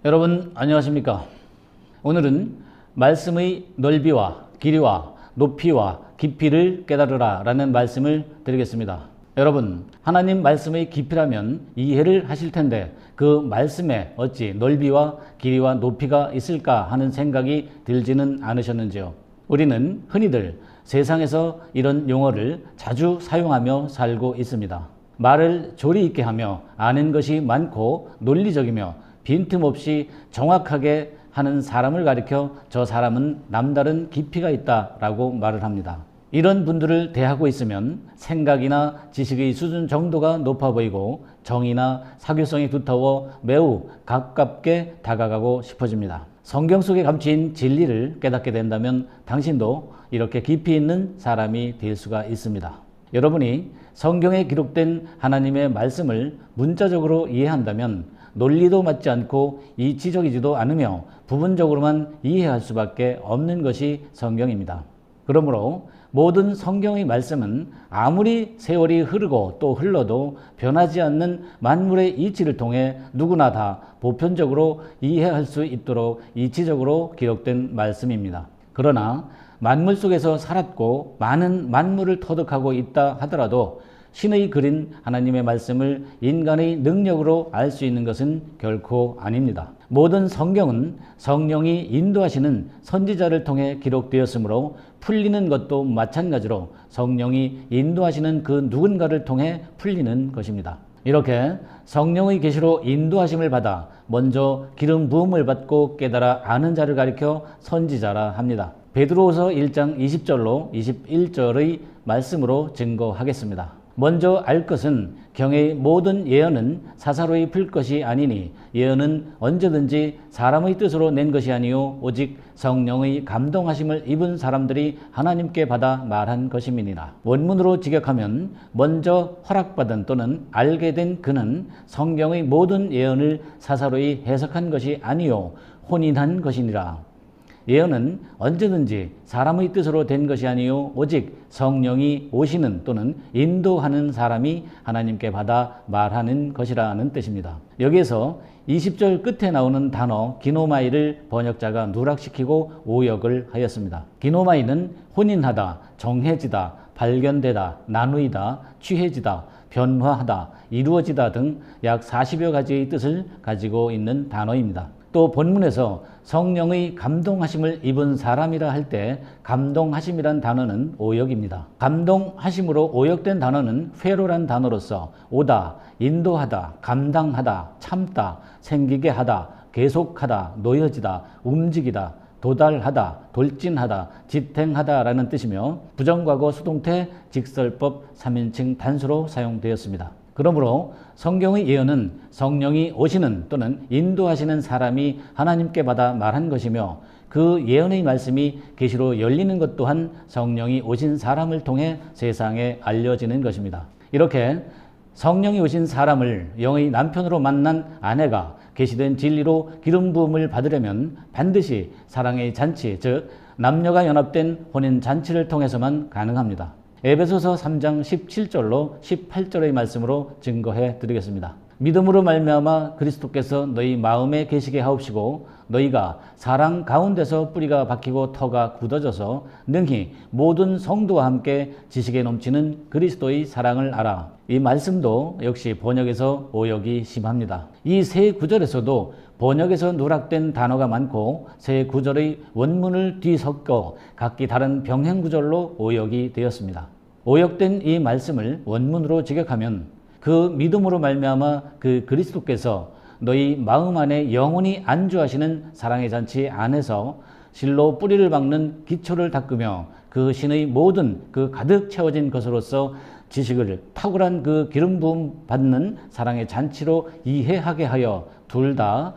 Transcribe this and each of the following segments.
여러분 안녕하십니까? 오늘은 말씀의 넓이와 길이와 높이와 깊이를 깨달으라 라는 말씀을 드리겠습니다. 여러분, 하나님 말씀의 깊이라면 이해를 하실 텐데 그 말씀에 어찌 넓이와 길이와 높이가 있을까 하는 생각이 들지는 않으셨는지요? 우리는 흔히들 세상에서 이런 용어를 자주 사용하며 살고 있습니다. 말을 조리 있게 하며 아는 것이 많고 논리적이며 빈틈없이 정확하게 하는 사람을 가리켜 저 사람은 남다른 깊이가 있다라고 말을 합니다. 이런 분들을 대하고 있으면 생각이나 지식의 수준 정도가 높아 보이고 정의나 사교성이 두터워 매우 가깝게 다가가고 싶어집니다. 성경 속에 감추인 진리를 깨닫게 된다면 당신도 이렇게 깊이 있는 사람이 될 수가 있습니다. 여러분이 성경에 기록된 하나님의 말씀을 문자적으로 이해한다면 논리도 맞지 않고 이치적이지도 않으며 부분적으로만 이해할 수밖에 없는 것이 성경입니다. 그러므로 모든 성경의 말씀은 아무리 세월이 흐르고 또 흘러도 변하지 않는 만물의 이치를 통해 누구나 다 보편적으로 이해할 수 있도록 이치적으로 기록된 말씀입니다. 그러나 만물 속에서 살았고 많은 만물을 터득하고 있다 하더라도 신의 그린 하나님의 말씀을 인간의 능력으로 알 수 있는 것은 결코 아닙니다. 모든 성경은 성령이 인도하시는 선지자를 통해 기록되었으므로 풀리는 것도 마찬가지로 성령이 인도하시는 그 누군가를 통해 풀리는 것입니다. 이렇게 성령의 계시로 인도하심을 받아 먼저 기름 부음을 받고 깨달아 아는 자를 가리켜 선지자라 합니다. 베드로후서 1장 20절로 21절의 말씀으로 증거하겠습니다. 먼저 알 것은 경의 모든 예언은 사사로이 풀 것이 아니니 예언은 언제든지 사람의 뜻으로 낸 것이 아니요 오직 성령의 감동하심을 입은 사람들이 하나님께 받아 말한 것임이니라. 원문으로 직역하면 먼저 허락받은 또는 알게 된 그는 성경의 모든 예언을 사사로이 해석한 것이 아니요 혼인한 것이니라. 예언은 언제든지 사람의 뜻으로 된 것이 아니요 오직 성령이 오시는 또는 인도하는 사람이 하나님께 받아 말하는 것이라는 뜻입니다. 여기에서 20절 끝에 나오는 단어 기노마이를 번역자가 누락시키고 오역을 하였습니다. 기노마이는 혼인하다, 정해지다, 발견되다, 나누이다, 취해지다, 변화하다, 이루어지다 등 약 40여 가지의 뜻을 가지고 있는 단어입니다. 또 본문에서 성령의 감동하심을 입은 사람이라 할 때 감동하심이란 단어는 오역입니다. 감동하심으로 오역된 단어는 회로란 단어로서 오다, 인도하다, 감당하다, 참다, 생기게 하다, 계속하다, 놓여지다, 움직이다, 도달하다, 돌진하다, 지탱하다 라는 뜻이며 부정과거 수동태 직설법 3인칭 단수로 사용되었습니다. 그러므로 성경의 예언은 성령이 오시는 또는 인도하시는 사람이 하나님께 받아 말한 것이며 그 예언의 말씀이 계시로 열리는 것 또한 성령이 오신 사람을 통해 세상에 알려지는 것입니다. 이렇게 성령이 오신 사람을 영의 남편으로 만난 아내가 계시된 진리로 기름 부음을 받으려면 반드시 사랑의 잔치, 즉 남녀가 연합된 혼인 잔치를 통해서만 가능합니다. 에베소서 3장 17절로 18절의 말씀으로 증거해 드리겠습니다. 믿음으로 말미암아 그리스도께서 너희 마음에 계시게 하옵시고 너희가 사랑 가운데서 뿌리가 박히고 터가 굳어져서 능히 모든 성도와 함께 지식에 넘치는 그리스도의 사랑을 알아. 이 말씀도 역시 번역에서 오역이 심합니다. 이 세 구절에서도 번역에서 누락된 단어가 많고 세 구절의 원문을 뒤섞어 각기 다른 병행 구절로 오역이 되었습니다. 오역된 이 말씀을 원문으로 직역하면 그 믿음으로 말미암아 그 그리스도께서 너희 마음 안에 영원히 안주하시는 사랑의 잔치 안에서 실로 뿌리를 박는 기초를 닦으며 그 신의 모든 그 가득 채워진 것으로서 지식을 탁월한 그 기름 부음 받는 사랑의 잔치로 이해하게 하여 둘 다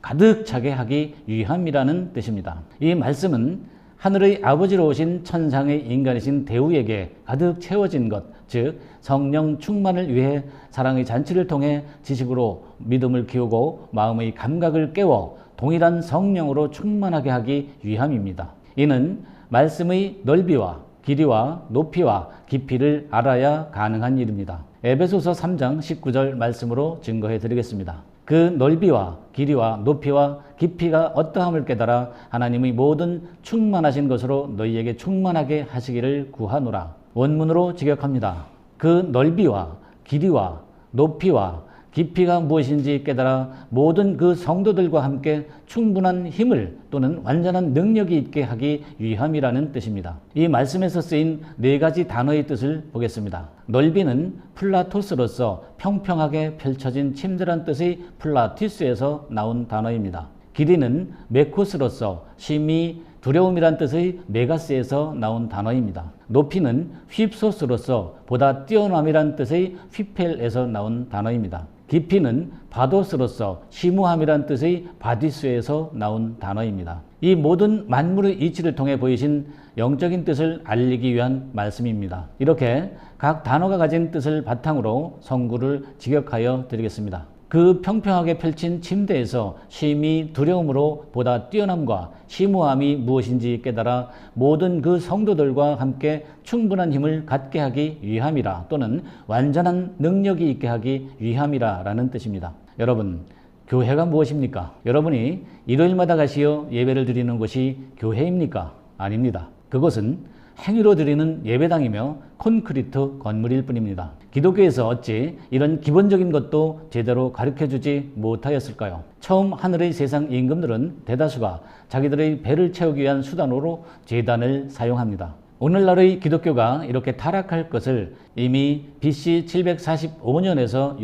가득 차게 하기 위함이라는 뜻입니다. 이 말씀은 하늘의 아버지로 오신 천상의 인간이신 대우에게 가득 채워진 것, 즉 성령 충만을 위해 사랑의 잔치를 통해 지식으로 믿음을 키우고 마음의 감각을 깨워 동일한 성령으로 충만하게 하기 위함입니다. 이는 말씀의 넓이와 길이와 높이와 깊이를 알아야 가능한 일입니다. 에베소서 3장 19절 말씀으로 증거해 드리겠습니다. 그 넓이와 길이와 높이와 깊이가 어떠함을 깨달아 하나님의 모든 충만하신 것으로 너희에게 충만하게 하시기를 구하노라. 원문으로 직역합니다. 그 넓이와 길이와 높이와 깊이가 무엇인지 깨달아 모든 그 성도들과 함께 충분한 힘을 또는 완전한 능력이 있게 하기 위함이라는 뜻입니다. 이 말씀에서 쓰인 네 가지 단어의 뜻을 보겠습니다. 넓이는 플라토스로서 평평하게 펼쳐진 침대란 뜻의 플라티스에서 나온 단어입니다. 길이는 메코스로서 심히 두려움이란 뜻의 메가스에서 나온 단어입니다. 높이는 휩소스로서 보다 뛰어남이란 뜻의 휘펠에서 나온 단어입니다. 깊이는 바도스로서 심오함이란 뜻의 바디스에서 나온 단어입니다. 이 모든 만물의 이치를 통해 보이신 영적인 뜻을 알리기 위한 말씀입니다. 이렇게 각 단어가 가진 뜻을 바탕으로 성구를 직역하여 드리겠습니다. 그 평평하게 펼친 침대에서 심히 두려움으로 보다 뛰어남과 심오함이 무엇인지 깨달아 모든 그 성도들과 함께 충분한 힘을 갖게 하기 위함이라 또는 완전한 능력이 있게 하기 위함이라 라는 뜻입니다. 여러분, 교회가 무엇입니까? 여러분이 일요일마다 가시어 예배를 드리는 곳이 교회입니까? 아닙니다. 그것은 행위로 드리는 예배당이며 콘크리트 건물일 뿐입니다. 기독교에서 어찌 이런 기본적인 것도 제대로 가르쳐주지 못하였을까요? 처음 하늘의 세상 임금들은 대다수가 자기들의 배를 채우기 위한 수단으로 제단을 사용합니다. 오늘날의 기독교가 이렇게 타락할 것을 이미 BC 745년에서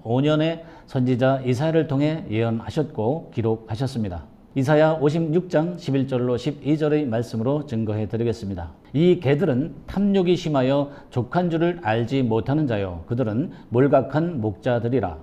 695년에 선지자 이사야를 통해 예언하셨고 기록하셨습니다. 이사야 56장 11절로 12절의 말씀으로 증거해 드리겠습니다. 이 개들은 탐욕이 심하여 족한 줄을 알지 못하는 자요, 그들은 몰각한 목자들이라.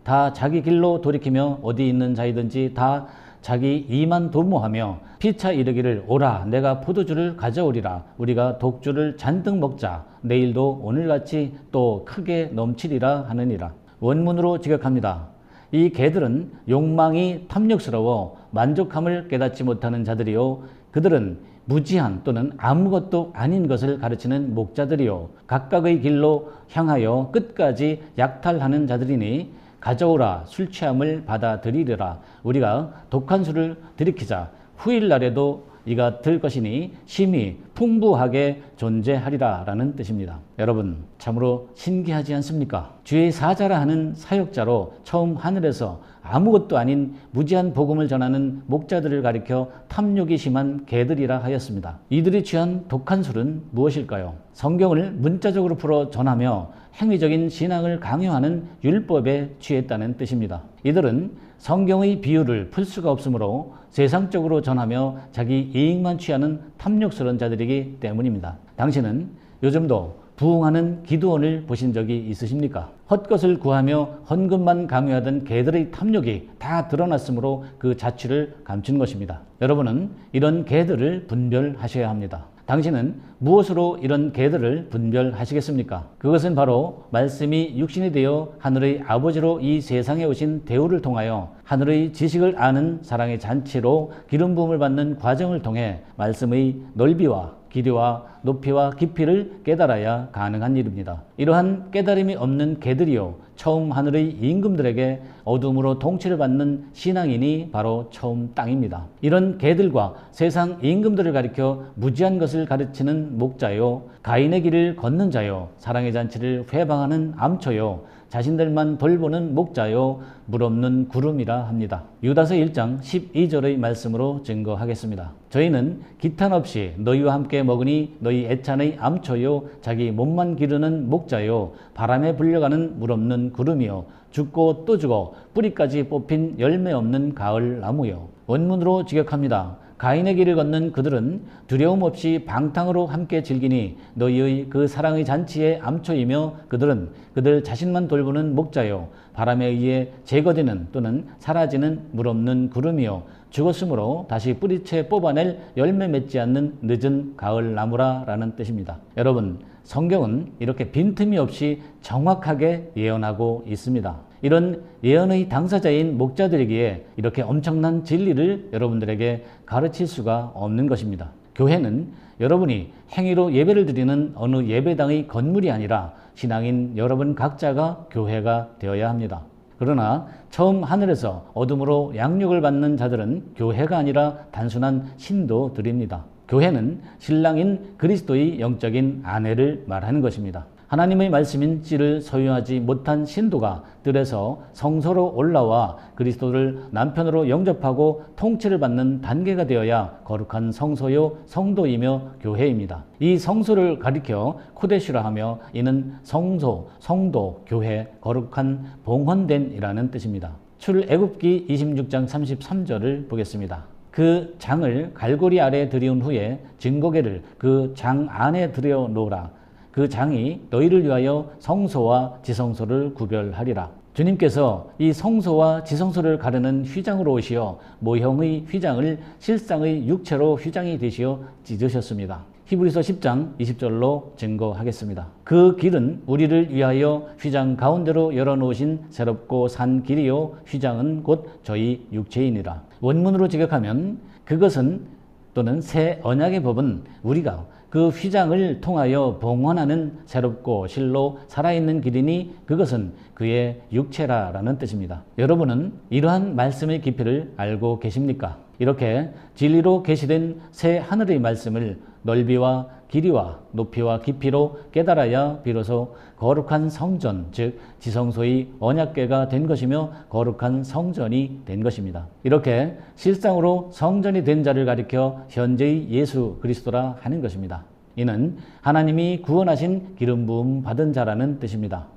다 자기 길로 돌이키며 어디 있는 자이든지 다 자기 이만 도모하며 피차 이르기를 오라 내가 포도주를 가져오리라. 우리가 독주를 잔뜩 먹자. 내일도 오늘같이 또 크게 넘치리라 하느니라. 원문으로 직역합니다. 이 개들은 욕망이 탐욕스러워 만족함을 깨닫지 못하는 자들이요, 그들은 무지한 또는 아무것도 아닌 것을 가르치는 목자들이요, 각각의 길로 향하여 끝까지 약탈하는 자들이니 가져오라 술 취함을 받아들이리라. 우리가 독한 술을 들이키자. 후일날에도 이가 들 것이니 심히 풍부하게 존재하리라 라는 뜻입니다. 여러분, 참으로 신기하지 않습니까? 주의 사자라 하는 사역자로 처음 하늘에서 아무것도 아닌 무지한 복음을 전하는 목자들을 가리켜 탐욕이 심한 개들이라 하였습니다. 이들이 취한 독한 술은 무엇일까요? 성경을 문자적으로 풀어 전하며 행위적인 신앙을 강요하는 율법에 취했다는 뜻입니다. 이들은 성경의 비유를 풀 수가 없으므로 세상적으로 전하며 자기 이익만 취하는 탐욕스러운 자들이기 때문입니다. 당신은 요즘도 부흥하는 기도원을 보신 적이 있으십니까? 헛것을 구하며 헌금만 강요하던 개들의 탐욕이 다 드러났으므로 그 자취를 감춘 것입니다. 여러분은 이런 개들을 분별하셔야 합니다. 당신은 무엇으로 이런 개들을 분별하시겠습니까? 그것은 바로 말씀이 육신이 되어 하늘의 아버지로 이 세상에 오신 대우를 통하여 하늘의 지식을 아는 사랑의 잔치로 기름 부음을 받는 과정을 통해 말씀의 넓이와 길이와 높이와 깊이를 깨달아야 가능한 일입니다. 이러한 깨달음이 없는 개들이요, 처음 하늘의 임금들에게 어둠으로 통치를 받는 신앙인이 바로 처음 땅입니다. 이런 개들과 세상 임금들을 가리켜 무지한 것을 가르치는 목자요, 가인의 길을 걷는 자요, 사랑의 잔치를 회방하는 암초요, 자신들만 돌보는 목자요, 물없는 구름이라 합니다. 유다서 1장 12절의 말씀으로 증거하겠습니다. 저희는 기탄 없이 너희와 함께 먹으니 너희 애찬의 암초요, 자기 몸만 기르는 목자요, 바람에 불려가는 물없는 구름이요, 죽고 또 죽어 뿌리까지 뽑힌 열매 없는 가을 나무요. 원문으로 직역합니다. 가인의 길을 걷는 그들은 두려움 없이 방탕으로 함께 즐기니 너희의 그 사랑의 잔치의 암초이며 그들은 그들 자신만 돌보는 목자요, 바람에 의해 제거되는 또는 사라지는 물없는 구름이요, 죽었으므로 다시 뿌리채 뽑아낼 열매 맺지 않는 늦은 가을 나무라 라는 뜻입니다. 여러분, 성경은 이렇게 빈틈이 없이 정확하게 예언하고 있습니다. 이런 예언의 당사자인 목자들에게 이렇게 엄청난 진리를 여러분들에게 가르칠 수가 없는 것입니다. 교회는 여러분이 행위로 예배를 드리는 어느 예배당의 건물이 아니라 신앙인 여러분 각자가 교회가 되어야 합니다. 그러나 처음 하늘에서 어둠으로 양육을 받는 자들은 교회가 아니라 단순한 신도들입니다. 교회는 신랑인 그리스도의 영적인 아내를 말하는 것입니다. 하나님의 말씀인 씨를 소유하지 못한 신도가 뜰에서 성소로 올라와 그리스도를 남편으로 영접하고 통치를 받는 단계가 되어야 거룩한 성소요 성도이며 교회입니다. 이 성소를 가리켜 코데시라 하며 이는 성소, 성도, 교회, 거룩한 봉헌된이라는 뜻입니다. 출애굽기 26장 33절을 보겠습니다. 그 장을 갈고리 아래 들여온 후에 증거계를 그 장 안에 들여 놓으라. 그 장이 너희를 위하여 성소와 지성소를 구별하리라. 주님께서 이 성소와 지성소를 가르는 휘장으로 오시어 모형의 휘장을 실상의 육체로 휘장이 되시어 찢으셨습니다. 히브리서 10장 20절로 증거하겠습니다. 그 길은 우리를 위하여 휘장 가운데로 열어놓으신 새롭고 산 길이요 휘장은 곧 저희 육체이니라. 원문으로 직역하면 그것은 또는 새 언약의 법은 우리가 그 휘장을 통하여 봉헌하는 새롭고 실로 살아있는 길이니 그것은 그의 육체라라는 뜻입니다. 여러분은 이러한 말씀의 깊이를 알고 계십니까? 이렇게 진리로 계시된 새 하늘의 말씀을 넓이와 길이와 높이와 깊이로 깨달아야 비로소 거룩한 성전, 즉 지성소의 언약궤가 된 것이며 거룩한 성전이 된 것입니다. 이렇게 실상으로 성전이 된 자를 가리켜 현재의 예수 그리스도라 하는 것입니다. 이는 하나님이 구원하신 기름 부음 받은 자라는 뜻입니다.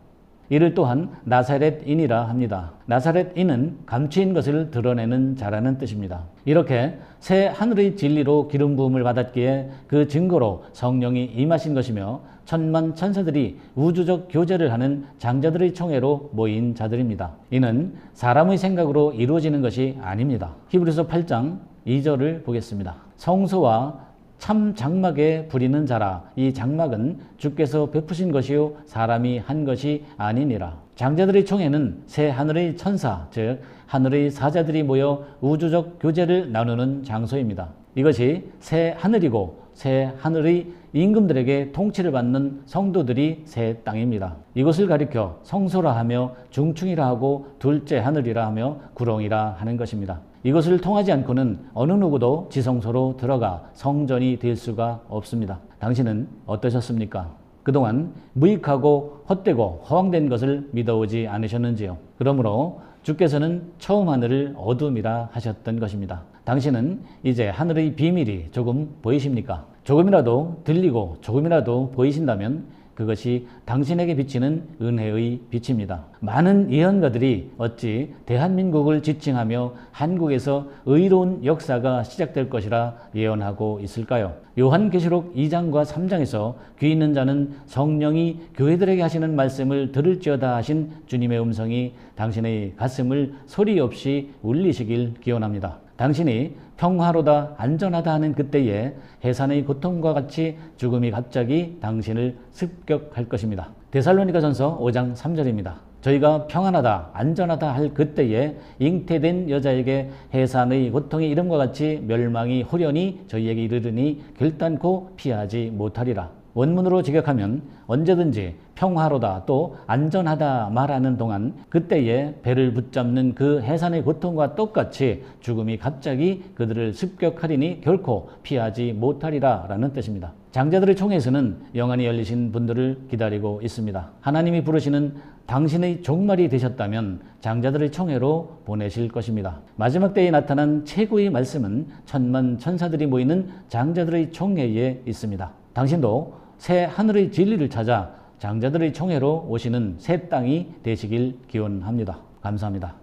이를 또한 나사렛인이라 합니다. 나사렛인은 감추인 것을 드러내는 자라는 뜻입니다. 이렇게 새 하늘의 진리로 기름 부음을 받았기에 그 증거로 성령이 임하신 것이며 천만 천사들이 우주적 교제를 하는 장자들의 총회로 모인 자들입니다. 이는 사람의 생각으로 이루어지는 것이 아닙니다. 히브리서 8장 2절을 보겠습니다. 성소와 참 장막에 부리는 자라. 이 장막은 주께서 베푸신 것이요 사람이 한 것이 아니니라. 장자들의 총회는 새 하늘의 천사, 즉 하늘의 사자들이 모여 우주적 교제를 나누는 장소입니다. 이것이 새 하늘이고 새 하늘의 임금들에게 통치를 받는 성도들이 새 땅입니다. 이것을 가리켜 성소라 하며 중충이라 하고 둘째 하늘이라 하며 구렁이라 하는 것입니다. 이것을 통하지 않고는 어느 누구도 지성소로 들어가 성전이 될 수가 없습니다. 당신은 어떠셨습니까? 그동안 무익하고 헛되고 허황된 것을 믿어오지 않으셨는지요? 그러므로 주께서는 처음 하늘을 어둠이라 하셨던 것입니다. 당신은 이제 하늘의 비밀이 조금 보이십니까? 조금이라도 들리고 조금이라도 보이신다면 그것이 당신에게 비치는 은혜의 빛입니다. 많은 예언가들이 어찌 대한민국을 지칭하며 한국에서 의로운 역사가 시작될 것이라 예언하고 있을까요? 요한계시록 2장과 3장에서 귀 있는 자는 성령이 교회들에게 하시는 말씀을 들을지어다 하신 주님의 음성이 당신의 가슴을 소리 없이 울리시길 기원합니다. 당신이 평화로다 안전하다 하는 그때에 해산의 고통과 같이 죽음이 갑자기 당신을 습격할 것입니다. 데살로니가전서 5장 3절입니다. 저희가 평안하다 안전하다 할 그때에 잉태된 여자에게 해산의 고통이 이름과 같이 멸망이 호련히 저희에게 이르르니 결단코 피하지 못하리라. 원문으로 직역하면 언제든지 평화로다 또 안전하다 말하는 동안 그때에 배를 붙잡는 그 해산의 고통과 똑같이 죽음이 갑자기 그들을 습격하리니 결코 피하지 못하리라 라는 뜻입니다. 장자들의 총회에서는 영안이 열리신 분들을 기다리고 있습니다. 하나님이 부르시는 당신의 종말이 되셨다면 장자들의 총회로 보내실 것입니다. 마지막 때에 나타난 최고의 말씀은 천만 천사들이 모이는 장자들의 총회에 있습니다. 당신도 새 하늘의 진리를 찾아 장자들의 총회로 오시는 새 땅이 되시길 기원합니다. 감사합니다.